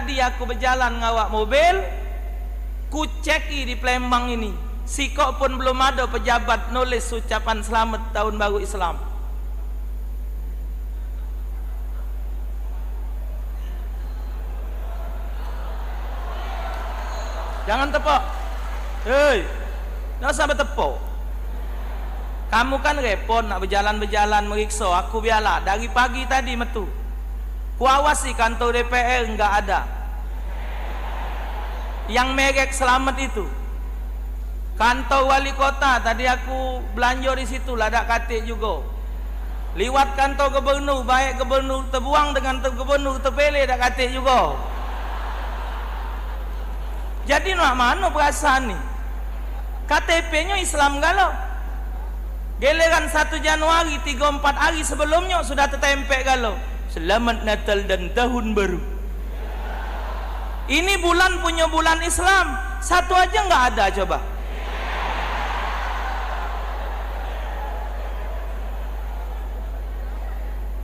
tadi aku berjalan ngawak mobil, ku ceki di Palembang ini, sikok pun belum ada pejabat nulis ucapan selamat tahun baru Islam. Jangan tepuk. Hei, nggak usah bertepuk. Kamu kan repot nak berjalan-berjalan meriksa. Aku biarlah dari pagi tadi metu. Ku awasi kantor DPR enggak ada. Yang merek selamat itu. Kantor wali kota tadi aku belanja di situ lah, ada katik juga. Liwat kantor gubernur, baik gubernur terbuang dengan gubernur terpilih, ada katik juga. Jadi nak mana perasaan ni? KTP-nya Islam galau. Giliran 1 Januari 3-4 hari sebelumnya sudah tertempel galau. Selamat Natal dan Tahun Baru. Ini bulan punya bulan Islam, satu aja nggak ada coba.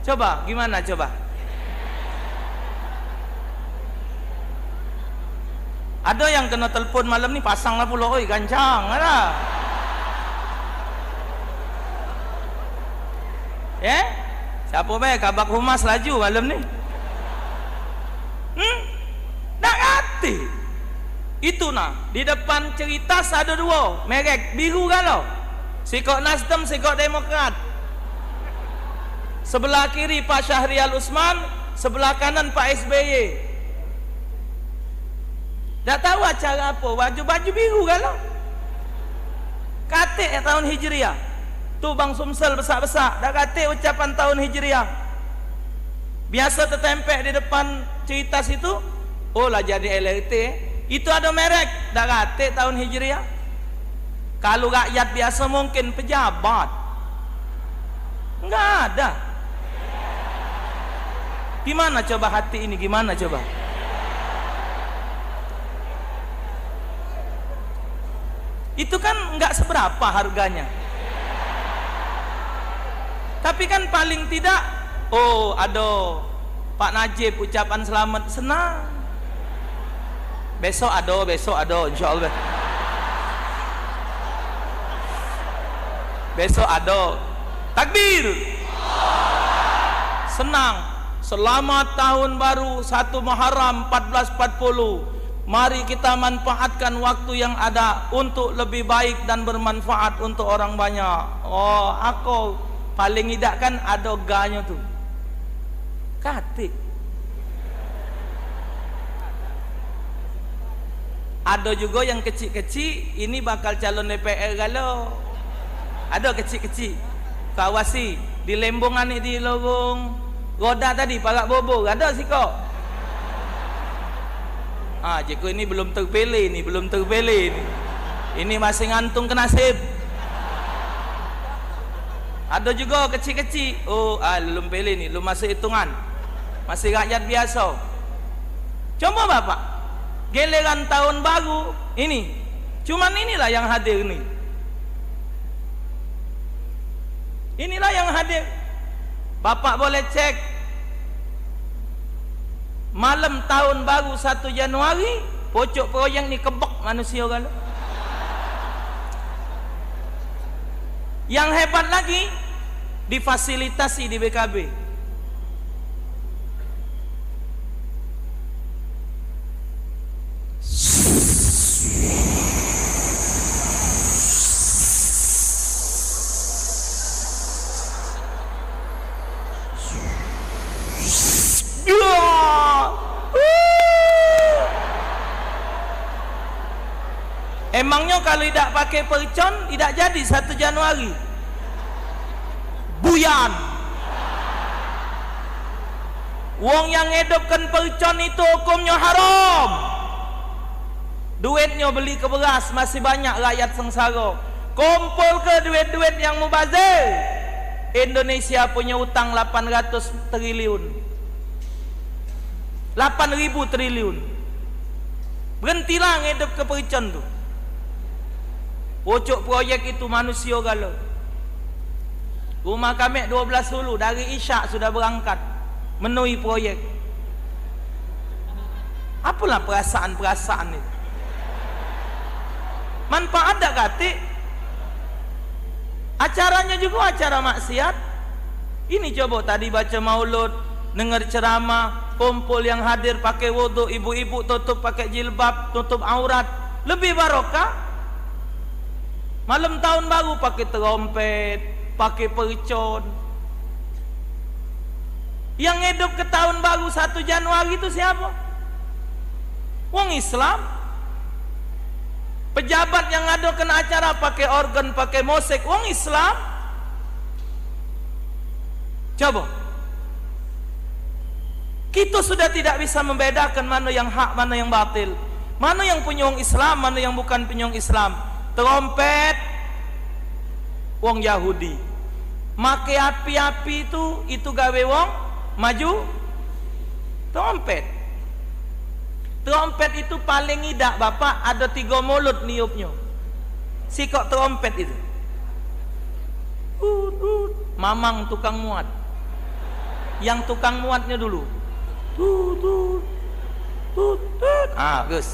Coba gimana coba? Ada yang kena telepon malam ni, pasanglah pula, oi gancang lah. Siapa baik kabak humas laju malam ni? Nak hati. Itu nah, di depan cerita ada 2 merek biru galau. Sikok Nasdem, sikok Demokrat. Sebelah kiri Pak Syahrial Usman, sebelah kanan Pak SBY. Tak tahu acara apa, baju biru galau. Katik tahun Hijriah. Tu Bang Sumsel besar-besar, dah katik ucapan tahun Hijriah. Biasa tertempel di depan cerita situ. Oh lah jadi LRT. Itu ada merek, dah katik tahun Hijriah. Kalau rakyat biasa mungkin pejabat. Enggak ada. Gimana coba hati ini, gimana coba? Itu kan enggak seberapa harganya. Tapi kan paling tidak, oh ada Pak Najib ucapan selamat, senang. Besok ada insya Allah. Besok ada. Takbir. Senang. Selamat tahun baru 1 Muharram 1440. Mari kita manfaatkan waktu yang ada untuk lebih baik dan bermanfaat untuk orang banyak. Oh, aku paling tidak kan ada ganya tu. Katik. Ada juga yang kecil-kecil, ini bakal calon DPR galau. Ada kecil-kecil. Kawasi di lembongan ni di lorong roda tadi parak bobor, ada sikok. Jika ini belum terpilih ni, belum terpilih ni. Ini masih ngantung ke nasib. Ada juga kecil-kecil. Oh, belum pilih ni, belum masuk hitungan. Masih rakyat biasa. Coba Bapak, giliran tahun baru ini, cuman inilah yang hadir ni. Inilah yang hadir. Bapak boleh cek malam tahun baru 1 Januari, pocok proyek ni kebek manusia kan. Yang hebat lagi, difasilitasi di BKB. Emangnya kalau tidak pakai percon tidak jadi 1 Januari. Buyan. Wong yang ngedopkan percon itu hukumnya haram. Duitnya beli ke beras, masih banyak rakyat sengsara. Kumpul ke duit-duit yang mubazir. Indonesia punya utang 800 triliun. 8.000 triliun. Berhentilah ngedop ke percon tu. Pocok proyek itu manusia galau. Rumah kami 12 hulu, dari Isyak sudah berangkat menuhi proyek. Apalah perasaan-perasaan itu? Manfaat tak kati? Acaranya juga acara maksiat. Ini coba tadi baca maulud, dengar ceramah, kumpul yang hadir pakai wudu, ibu-ibu tutup pakai jilbab, tutup aurat, lebih barokah. Malam tahun baru pakai terompet, pakai percon. Yang hidup ke tahun baru 1 Januari itu siapa? Wong Islam. Pejabat yang ngadakan acara pakai organ, pakai musik, wong Islam. Coba. Kita sudah tidak bisa membedakan mana yang hak, mana yang batil. Mana yang punya wong Islam, mana yang bukan punya wong Islam. Trompet wong Yahudi. Make api-api itu gawe wong maju trompet. Trompet itu paling idak bapak, ada 3 mulut niupnya. Sikok trompet itu. Mamang tukang muat. Yang tukang muatnya dulu. Gus.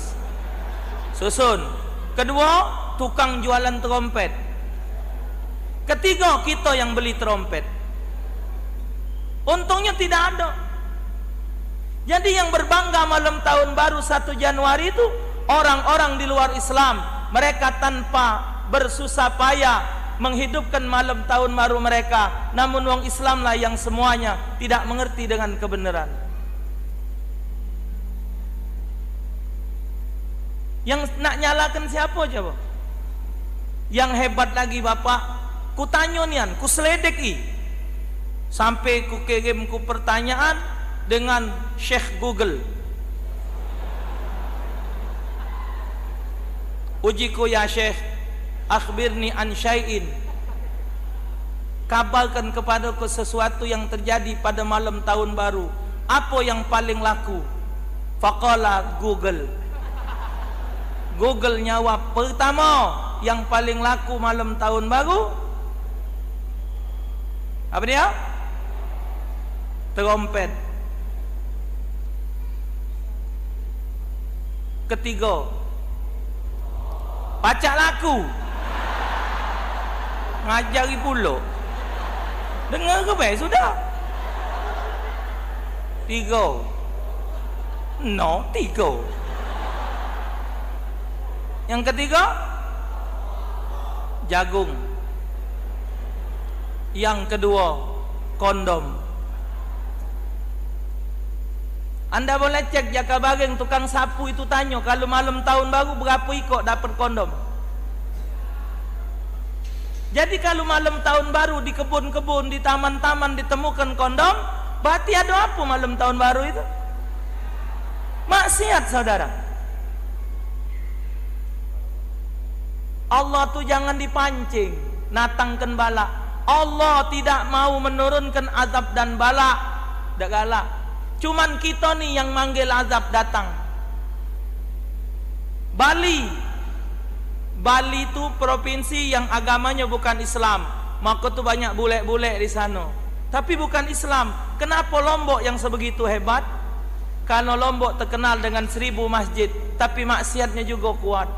Susun. Kedua, tukang jualan trompet. Ketiga, kita yang beli trompet. Untungnya tidak ada. Jadi yang berbangga malam tahun baru 1 Januari itu orang-orang di luar Islam. Mereka tanpa bersusah payah menghidupkan malam tahun baru mereka. Namun wong Islam lah yang semuanya tidak mengerti dengan kebenaran. Yang nak nyalakan siapa coba? Yang hebat lagi bapak, ku tanya nian, ku seledeki. Sampai ku kirim ku pertanyaan dengan Syekh Google. Ujiku ya Syekh, akhbirni an syai'in. Kabarkan kepadaku sesuatu yang terjadi pada malam tahun baru. Apa yang paling laku? Faqala Google. Google jawab, pertama yang paling laku malam tahun baru apa dia? Trompet. Ketiga, pacak laku. Ngajari pula. Dengar ke baik sudah? 3. No, 3. Yang ketiga, jagung. Yang kedua, kondom. Anda boleh cek Jaka Bareng tukang sapu itu tanya, kalau malam tahun baru berapa ikut dapat kondom. Jadi kalau malam tahun baru di kebun-kebun, di taman-taman ditemukan kondom, berarti ada apa malam tahun baru itu? Maksiat saudara. Allah tuh jangan dipancing, natangkan bala. Allah tidak mau menurunkan azab dan bala. Dak galak. Cuman kita nih yang manggil azab datang. Bali itu provinsi yang agamanya bukan Islam. Maka tuh banyak bule-bule di sana. Tapi bukan Islam. Kenapa Lombok yang sebegitu hebat? Karena Lombok terkenal dengan 1000 masjid, tapi maksiatnya juga kuat.